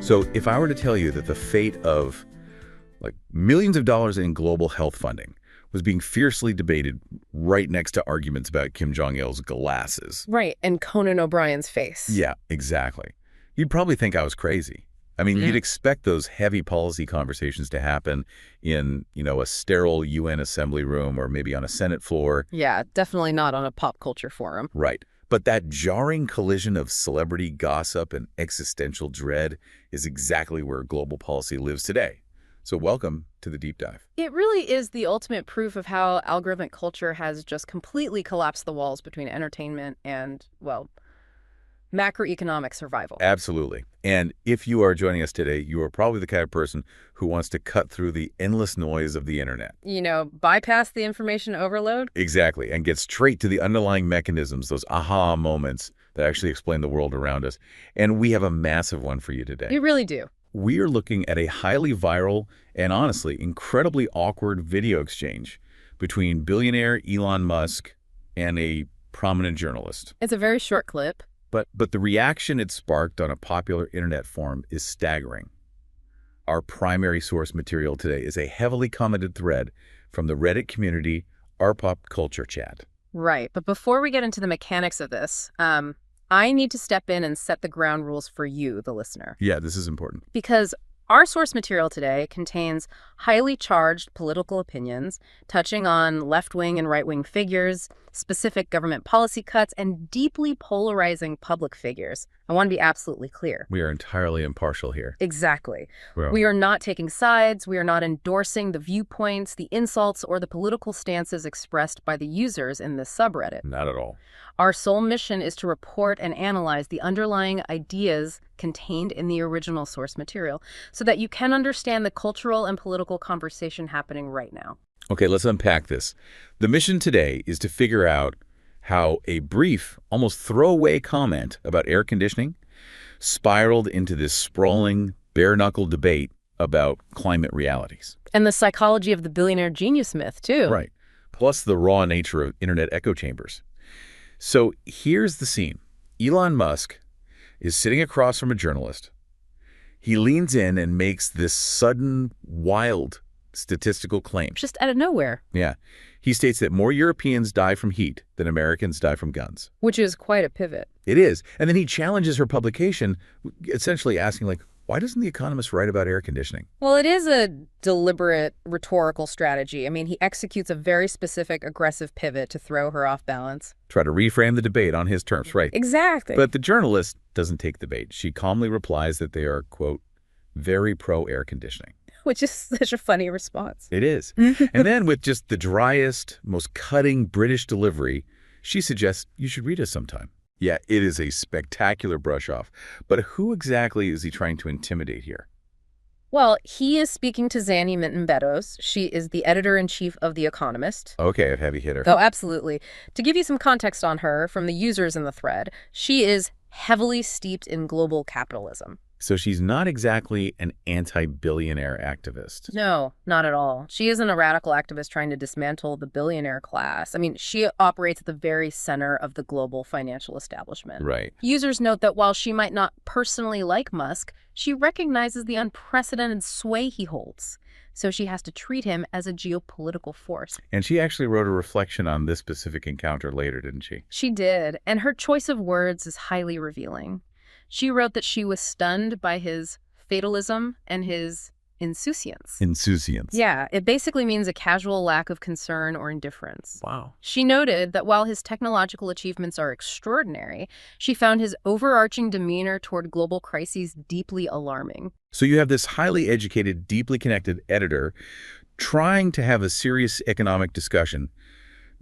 So if I were to tell you that the fate of like millions of dollars in global health funding was being fiercely debated right next to arguments about Kim Jong-il's glasses. Right, and Conan O'Brien's face. Yeah, exactly. You'd probably think I was crazy. I mean, you'd expect those heavy policy conversations to happen in, a sterile UN assembly room or maybe on a Senate floor. Yeah, definitely not on a pop culture forum. Right. But that jarring collision of celebrity gossip and existential dread is exactly where global policy lives today. So welcome to the Deep Dive. It really is the ultimate proof of how algorithmic culture has just completely collapsed the walls between entertainment and, well, macroeconomic survival. Absolutely. And if you are joining us today, you are probably the kind of person who wants to cut through the endless noise of the internet. Bypass the information overload? Exactly. And get straight to the underlying mechanisms, those aha moments that actually explain the world around us. And we have a massive one for you today. You really do. We are looking at a highly viral and honestly incredibly awkward video exchange between billionaire Elon Musk and a prominent journalist. It's a very short clip. But the reaction it sparked on a popular internet forum is staggering. Our primary source material today is a heavily commented thread from the Reddit community, our pop culture chat. Right. But before we get into the mechanics of this, I need to step in and set the ground rules for you, the listener. Yeah, this is important. Because our source material today contains highly charged political opinions, touching on left-wing and right-wing figures, specific government policy cuts, and deeply polarizing public figures. I want to be absolutely clear. We are entirely impartial here. Exactly. Well, We are not taking sides. We are not endorsing the viewpoints, the insults, or the political stances expressed by the users in this subreddit. not at all. Our sole mission is to report and analyze the underlying ideas contained in the original source material so that you can understand the cultural and political conversation happening right now. Okay, let's unpack this. The mission today is to figure out how a brief, almost throwaway comment about air conditioning spiraled into this sprawling, bare-knuckle debate about climate realities. And the psychology of the billionaire genius myth, too. Right. Plus the raw nature of internet echo chambers. So here's the scene. Elon Musk is sitting across from a journalist. He leans in and makes this sudden, wild statistical claim. Just out of nowhere. Yeah. He states that more Europeans die from heat than Americans die from guns. Which is quite a pivot. It is. And then he challenges her publication, essentially asking, why doesn't The Economist write about air conditioning? Well, it is a deliberate rhetorical strategy. I mean, he executes a very specific, aggressive pivot to throw her off balance. Try to reframe the debate on his terms, right? Exactly. But the journalist doesn't take the bait. She calmly replies that they are, quote, very pro-air conditioning. Which is such a funny response. It is. And then with just the driest, most cutting British delivery, she suggests you should read us sometime. Yeah, it is a spectacular brush-off. But who exactly is he trying to intimidate here? Well, he is speaking to Zanny Minton Beddoes. She is the editor-in-chief of The Economist. Okay, a heavy hitter. Oh, absolutely. To give you some context on her from the users in the thread, she is heavily steeped in global capitalism. So she's not exactly an anti-billionaire activist. No, not at all. She isn't a radical activist trying to dismantle the billionaire class. I mean, she operates at the very center of the global financial establishment. Right. Users note that while she might not personally like Musk, she recognizes the unprecedented sway he holds. So she has to treat him as a geopolitical force. And she actually wrote a reflection on this specific encounter later, didn't she? She did, and her choice of words is highly revealing. She wrote that she was stunned by his fatalism and his insouciance. Insouciance. Yeah, it basically means a casual lack of concern or indifference. Wow. She noted that while his technological achievements are extraordinary, she found his overarching demeanor toward global crises deeply alarming. So you have this highly educated, deeply connected editor trying to have a serious economic discussion,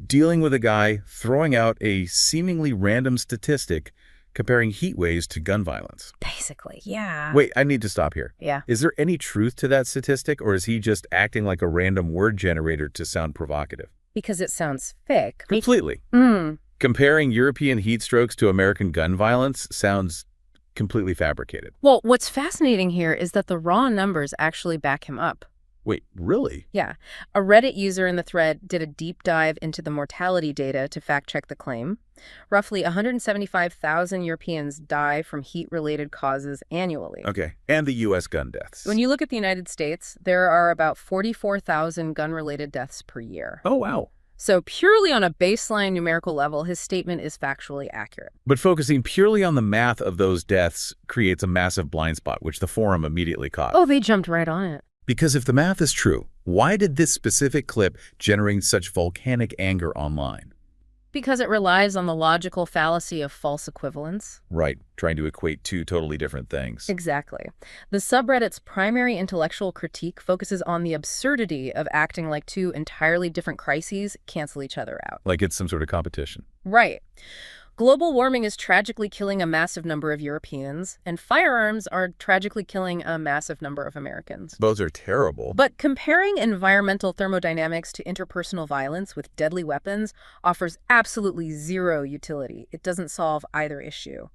dealing with a guy throwing out a seemingly random statistic comparing heat waves to gun violence. Basically, yeah. Wait, I need to stop here. Yeah. Is there any truth to that statistic, or is he just acting like a random word generator to sound provocative? Because it sounds fake. Completely. Comparing European heat strokes to American gun violence sounds completely fabricated. Well, what's fascinating here is that the raw numbers actually back him up. Wait, really? Yeah. A Reddit user in the thread did a deep dive into the mortality data to fact-check the claim. Roughly 175,000 Europeans die from heat-related causes annually. Okay. And the U.S. gun deaths. When you look at the United States, there are about 44,000 gun-related deaths per year. Oh, wow. So purely on a baseline numerical level, his statement is factually accurate. But focusing purely on the math of those deaths creates a massive blind spot, which the forum immediately caught. Oh, they jumped right on it. Because if the math is true, why did this specific clip generate such volcanic anger online? Because it relies on the logical fallacy of false equivalence. Right, trying to equate two totally different things. Exactly. The subreddit's primary intellectual critique focuses on the absurdity of acting like two entirely different crises cancel each other out. Like it's some sort of competition. Right. Global warming is tragically killing a massive number of Europeans, and firearms are tragically killing a massive number of Americans. Both are terrible. But comparing environmental thermodynamics to interpersonal violence with deadly weapons offers absolutely zero utility. It doesn't solve either issue.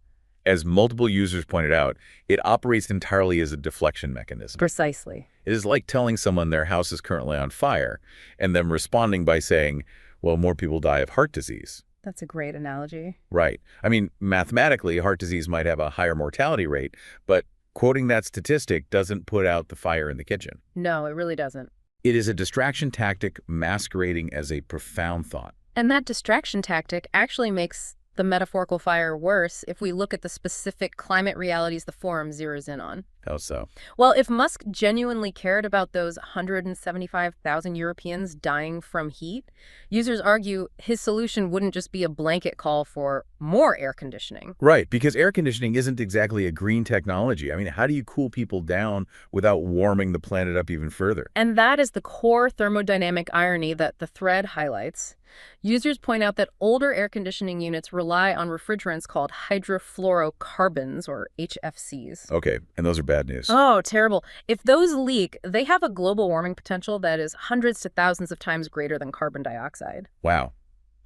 As multiple users pointed out, it operates entirely as a deflection mechanism. Precisely. It is like telling someone their house is currently on fire, and them responding by saying, well, more people die of heart disease. That's a great analogy. Right. I mean, mathematically, heart disease might have a higher mortality rate, but quoting that statistic doesn't put out the fire in the kitchen. No, it really doesn't. It is a distraction tactic masquerading as a profound thought. And that distraction tactic actually makes the metaphorical fire worse if we look at the specific climate realities the forum zeroes in on. How so? Well, if Musk genuinely cared about those 175,000 Europeans dying from heat, users argue his solution wouldn't just be a blanket call for more air conditioning. Right, because air conditioning isn't exactly a green technology. I mean, how do you cool people down without warming the planet up even further? And that is the core thermodynamic irony that the thread highlights. Users point out that older air conditioning units rely on refrigerants called hydrofluorocarbons, or HFCs. Okay, and those are bad news. Oh, terrible. If those leak, they have a global warming potential that is hundreds to thousands of times greater than carbon dioxide. Wow.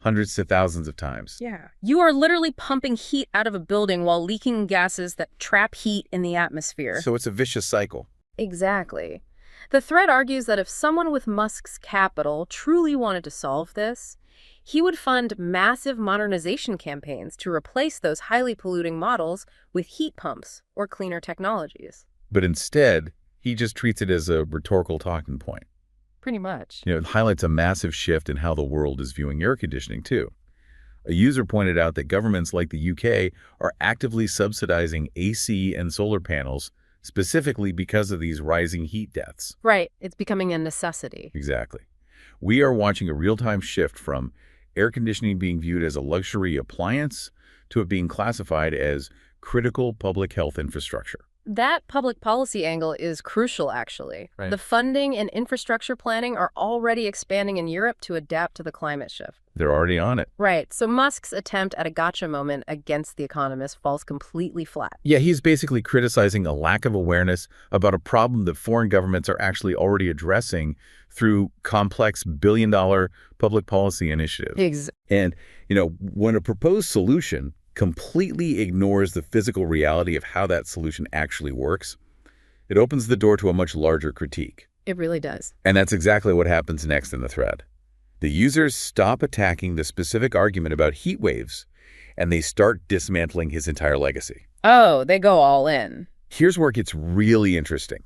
Hundreds to thousands of times. Yeah. You are literally pumping heat out of a building while leaking gases that trap heat in the atmosphere. So it's a vicious cycle. Exactly. The thread argues that if someone with Musk's capital truly wanted to solve this, he would fund massive modernization campaigns to replace those highly polluting models with heat pumps or cleaner technologies. But instead, he just treats it as a rhetorical talking point. Pretty much. It highlights a massive shift in how the world is viewing air conditioning, too. A user pointed out that governments like the UK are actively subsidizing AC and solar panels specifically because of these rising heat deaths. Right. It's becoming a necessity. Exactly. We are watching a real-time shift from air conditioning being viewed as a luxury appliance to it being classified as critical public health infrastructure. That public policy angle is crucial, actually. Right. The funding and infrastructure planning are already expanding in Europe to adapt to the climate shift. They're already on it. Right. So Musk's attempt at a gotcha moment against The Economist falls completely flat. Yeah, he's basically criticizing a lack of awareness about a problem that foreign governments are actually already addressing through complex billion-dollar public policy initiatives. And, when a proposed solution completely ignores the physical reality of how that solution actually works, it opens the door to a much larger critique. It really does. And that's exactly what happens next in the thread. The users stop attacking the specific argument about heat waves, and they start dismantling his entire legacy. Oh, they go all in. Here's where it gets really interesting.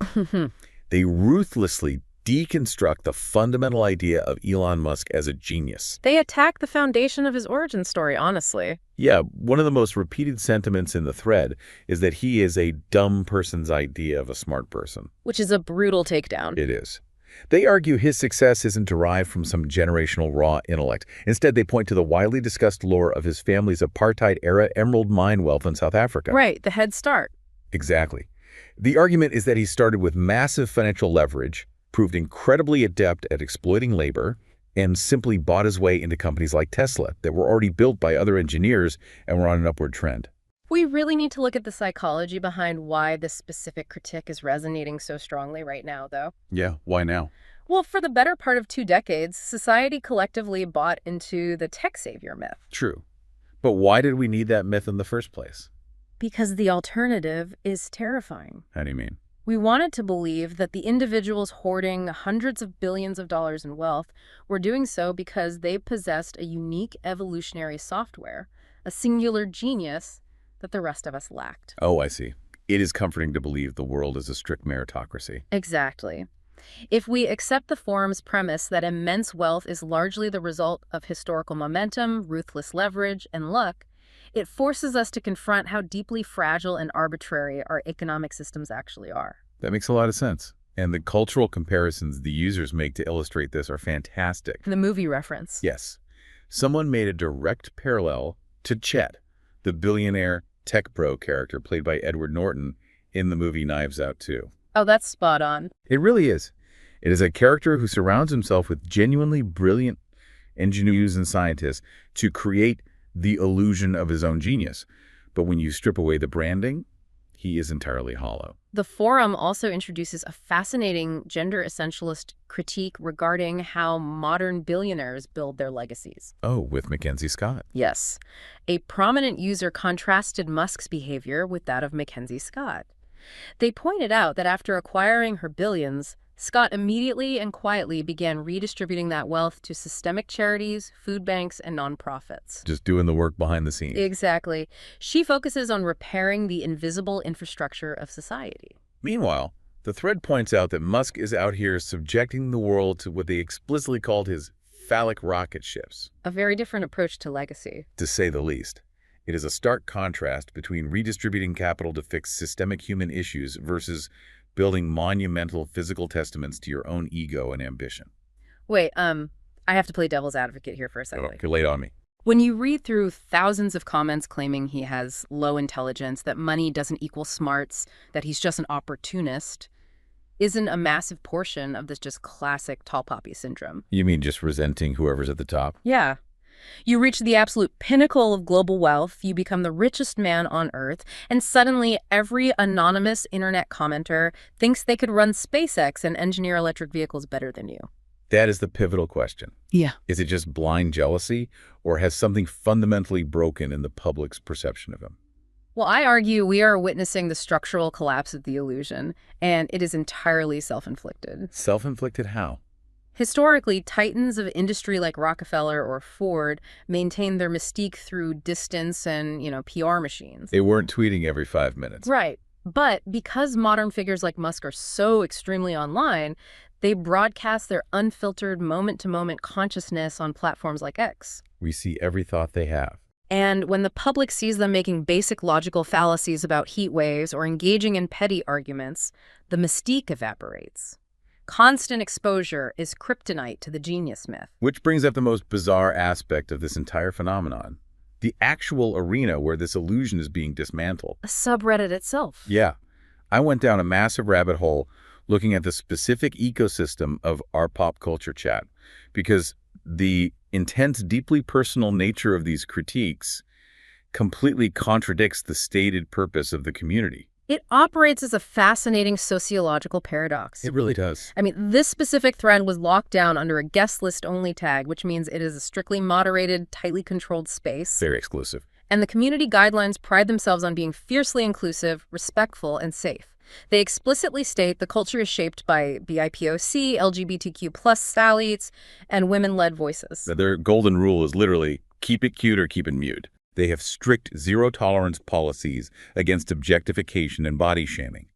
They ruthlessly deconstruct the fundamental idea of Elon Musk as a genius. They attack the foundation of his origin story, honestly. Yeah, one of the most repeated sentiments in the thread is that he is a dumb person's idea of a smart person. Which is a brutal takedown. It is. They argue his success isn't derived from some generational raw intellect. Instead, they point to the widely discussed lore of his family's apartheid-era emerald mine wealth in South Africa. Right, the head start. Exactly. The argument is that he started with massive financial leverage, proved incredibly adept at exploiting labor, and simply bought his way into companies like Tesla that were already built by other engineers and were on an upward trend. We really need to look at the psychology behind why this specific critique is resonating so strongly right now, though. Yeah, why now? Well, for the better part of 2 decades, society collectively bought into the tech savior myth. True. But why did we need that myth in the first place? Because the alternative is terrifying. How do you mean? We wanted to believe that the individuals hoarding hundreds of billions of dollars in wealth were doing so because they possessed a unique evolutionary software, a singular genius that the rest of us lacked. Oh, I see. It is comforting to believe the world is a strict meritocracy. Exactly. If we accept the forum's premise that immense wealth is largely the result of historical momentum, ruthless leverage, and luck, it forces us to confront how deeply fragile and arbitrary our economic systems actually are. That makes a lot of sense. And the cultural comparisons the users make to illustrate this are fantastic. The movie reference. Yes. Someone made a direct parallel to Chet, the billionaire tech bro character played by Edward Norton in the movie Knives Out 2. Oh, that's spot on. It really is. It is a character who surrounds himself with genuinely brilliant engineers and scientists to create the illusion of his own genius. But when you strip away the branding, he is entirely hollow. The forum also introduces a fascinating gender essentialist critique regarding how modern billionaires build their legacies. Oh, with Mackenzie Scott. Yes. A prominent user contrasted Musk's behavior with that of Mackenzie Scott. They pointed out that after acquiring her billions, Scott immediately and quietly began redistributing that wealth to systemic charities, food banks, and nonprofits. Just doing the work behind the scenes. Exactly. She focuses on repairing the invisible infrastructure of society. Meanwhile, the thread points out that Musk is out here subjecting the world to what they explicitly called his phallic rocket ships. A very different approach to legacy. To say the least. It is a stark contrast between redistributing capital to fix systemic human issues versus building monumental physical testaments to your own ego and ambition. Wait, I have to play devil's advocate here for a second. You're late on me. When you read through thousands of comments claiming he has low intelligence, that money doesn't equal smarts, that he's just an opportunist, isn't a massive portion of this just classic tall poppy syndrome. You mean just resenting whoever's at the top? Yeah. You reach the absolute pinnacle of global wealth, you become the richest man on Earth, and suddenly every anonymous internet commenter thinks they could run SpaceX and engineer electric vehicles better than you. That is the pivotal question. Yeah. Is it just blind jealousy, or has something fundamentally broken in the public's perception of him? Well, I argue we are witnessing the structural collapse of the illusion, and it is entirely self-inflicted. Self-inflicted how? Historically, titans of industry like Rockefeller or Ford maintained their mystique through distance and, PR machines. They weren't tweeting every 5 minutes. Right. But because modern figures like Musk are so extremely online, they broadcast their unfiltered moment-to-moment consciousness on platforms like X. We see every thought they have. And when the public sees them making basic logical fallacies about heat waves or engaging in petty arguments, the mystique evaporates. Constant exposure is kryptonite to the genius myth. Which brings up the most bizarre aspect of this entire phenomenon. The actual arena where this illusion is being dismantled. A subreddit itself. Yeah. I went down a massive rabbit hole looking at the specific ecosystem of our pop culture chat, because the intense, deeply personal nature of these critiques completely contradicts the stated purpose of the community. It operates as a fascinating sociological paradox. It really does. I mean, this specific thread was locked down under a guest list only tag, which means it is a strictly moderated, tightly controlled space. Very exclusive. And the community guidelines pride themselves on being fiercely inclusive, respectful, and safe. They explicitly state the culture is shaped by BIPOC, LGBTQ+ phthalates, and women-led voices. Their golden rule is literally keep it cute or keep it mute. They have strict zero-tolerance policies against objectification and body shaming.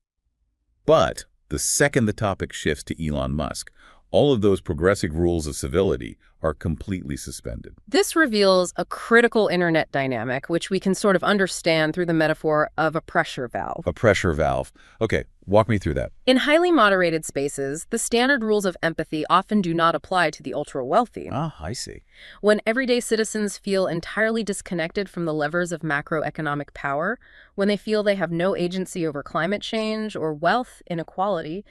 But the second the topic shifts to Elon Musk, all of those progressive rules of civility are completely suspended. This reveals a critical internet dynamic, which we can sort of understand through the metaphor of a pressure valve. A pressure valve. Okay, walk me through that. In highly moderated spaces, the standard rules of empathy often do not apply to the ultra-wealthy. Ah, I see. When everyday citizens feel entirely disconnected from the levers of macroeconomic power, when they feel they have no agency over climate change or wealth inequality,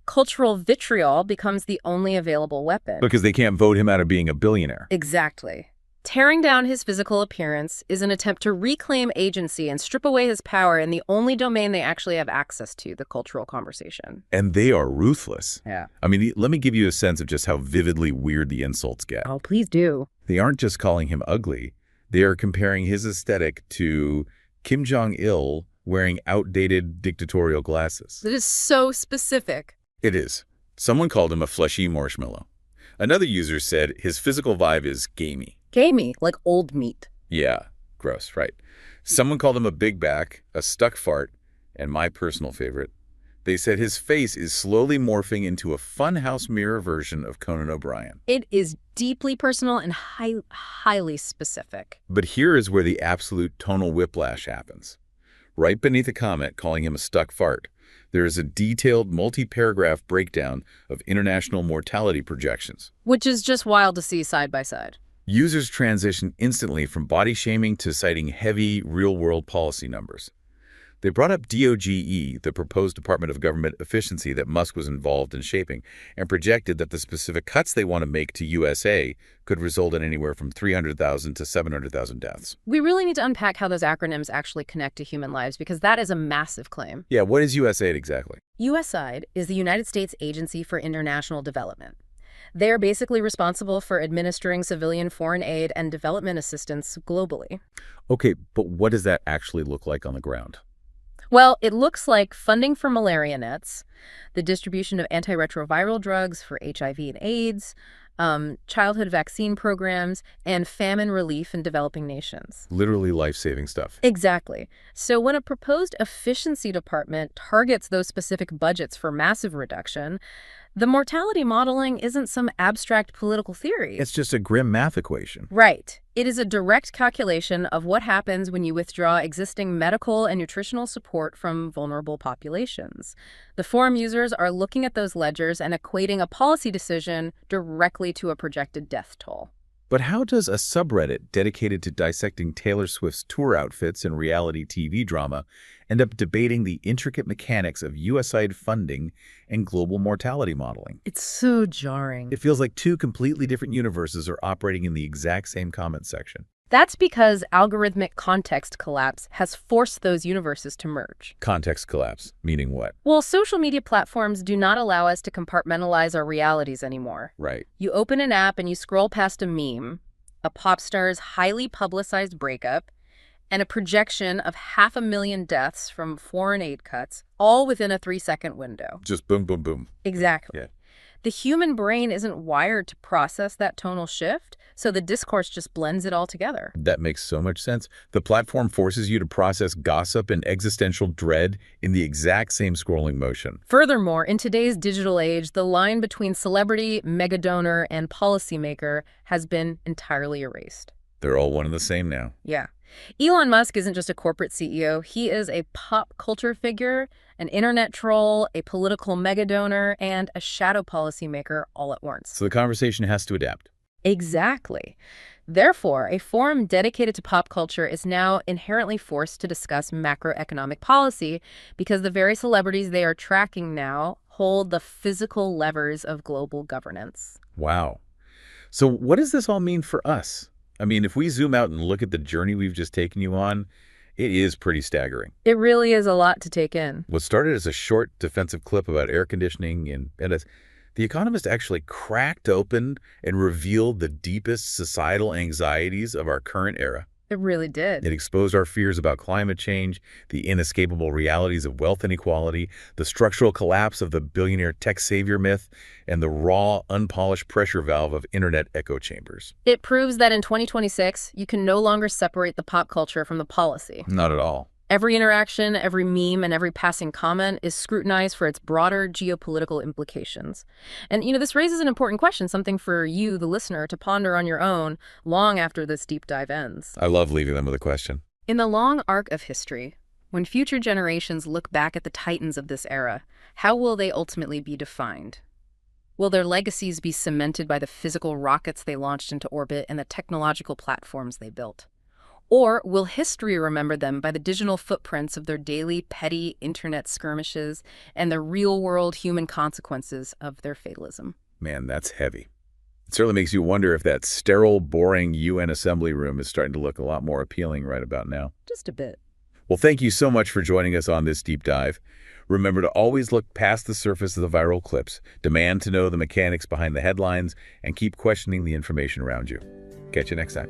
cultural vitriol becomes the only available weapon. Because they can't vote him out of being a billionaire. Exactly. Tearing down his physical appearance is an attempt to reclaim agency and strip away his power in the only domain they actually have access to, the cultural conversation. And they are ruthless. Yeah. I mean, let me give you a sense of just how vividly weird the insults get. Oh, please do. They aren't just calling him ugly. They are comparing his aesthetic to Kim Jong-il wearing outdated dictatorial glasses. That is so specific. It is. Someone called him a fleshy marshmallow. Another user said his physical vibe is gamey. Gamey, like old meat. Yeah, gross, right. Someone called him a big back, a stuck fart, and my personal favorite, they said his face is slowly morphing into a funhouse mirror version of Conan O'Brien. It is deeply personal and highly specific. But here is where the absolute tonal whiplash happens. Right beneath a comment calling him a stuck fart, there is a detailed multi-paragraph breakdown of international mortality projections. Which is just wild to see side by side. Users transition instantly from body shaming to citing heavy, real-world policy numbers. They brought up DOGE, the proposed Department of Government Efficiency that Musk was involved in shaping, and projected that the specific cuts they want to make to USA could result in anywhere from 300,000 to 700,000 deaths. We really need to unpack how those acronyms actually connect to human lives, because that is a massive claim. Yeah, what is USAID exactly? USAID is the United States Agency for International Development. They are basically responsible for administering civilian foreign aid and development assistance globally. Okay, but what does that actually look like on the ground? Well, it looks like funding for malaria nets, the distribution of antiretroviral drugs for HIV and AIDS, childhood vaccine programs, and famine relief in developing nations. Literally life-saving stuff. Exactly. So when a proposed efficiency department targets those specific budgets for massive reduction, the mortality modeling isn't some abstract political theory. It's just a grim math equation. Right. It is a direct calculation of what happens when you withdraw existing medical and nutritional support from vulnerable populations. The forum users are looking at those ledgers and equating a policy decision directly to a projected death toll. But how does a subreddit dedicated to dissecting Taylor Swift's tour outfits and reality TV drama end up debating the intricate mechanics of USAID funding and global mortality modeling? It's so jarring. It feels like two completely different universes are operating in the exact same comment section. That's because algorithmic context collapse has forced those universes to merge. Context collapse, meaning what? Well, social media platforms do not allow us to compartmentalize our realities anymore. Right. You open an app and you scroll past a meme, a pop star's highly publicized breakup, and a projection of 500,000 deaths from foreign aid cuts, all within a 3-second window. Just boom, boom, boom. Exactly. Yeah. The human brain isn't wired to process that tonal shift, so the discourse just blends it all together. That makes so much sense. The platform forces you to process gossip and existential dread in the exact same scrolling motion. Furthermore, in today's digital age, the line between celebrity, megadonor, and policymaker has been entirely erased. They're all one and the same now. Yeah. Elon Musk isn't just a corporate CEO. He is a pop culture figure, an internet troll, a political megadonor, and a shadow policymaker all at once. So the conversation has to adapt. Exactly. Therefore, a forum dedicated to pop culture is now inherently forced to discuss macroeconomic policy because the very celebrities they are tracking now hold the physical levers of global governance. Wow. So what does this all mean for us? I mean, if we zoom out and look at the journey we've just taken you on, it is pretty staggering. It really is a lot to take in. What started as a short defensive clip about air conditioning and Beddoes, The Economist actually cracked open and revealed the deepest societal anxieties of our current era. It really did. It exposed our fears about climate change, the inescapable realities of wealth inequality, the structural collapse of the billionaire tech savior myth, and the raw, unpolished pressure valve of internet echo chambers. It proves that in 2026, you can no longer separate the pop culture from the policy. Not at all. Every interaction, every meme, and every passing comment is scrutinized for its broader geopolitical implications. And, this raises an important question, something for you, the listener, to ponder on your own long after this deep dive ends. I love leaving them with a question. In the long arc of history, when future generations look back at the titans of this era, how will they ultimately be defined? Will their legacies be cemented by the physical rockets they launched into orbit and the technological platforms they built? Or will history remember them by the digital footprints of their daily petty internet skirmishes and the real-world human consequences of their fatalism? Man, that's heavy. It certainly makes you wonder if that sterile, boring UN assembly room is starting to look a lot more appealing right about now. Just a bit. Well, thank you so much for joining us on this deep dive. Remember to always look past the surface of the viral clips, demand to know the mechanics behind the headlines, and keep questioning the information around you. Catch you next time.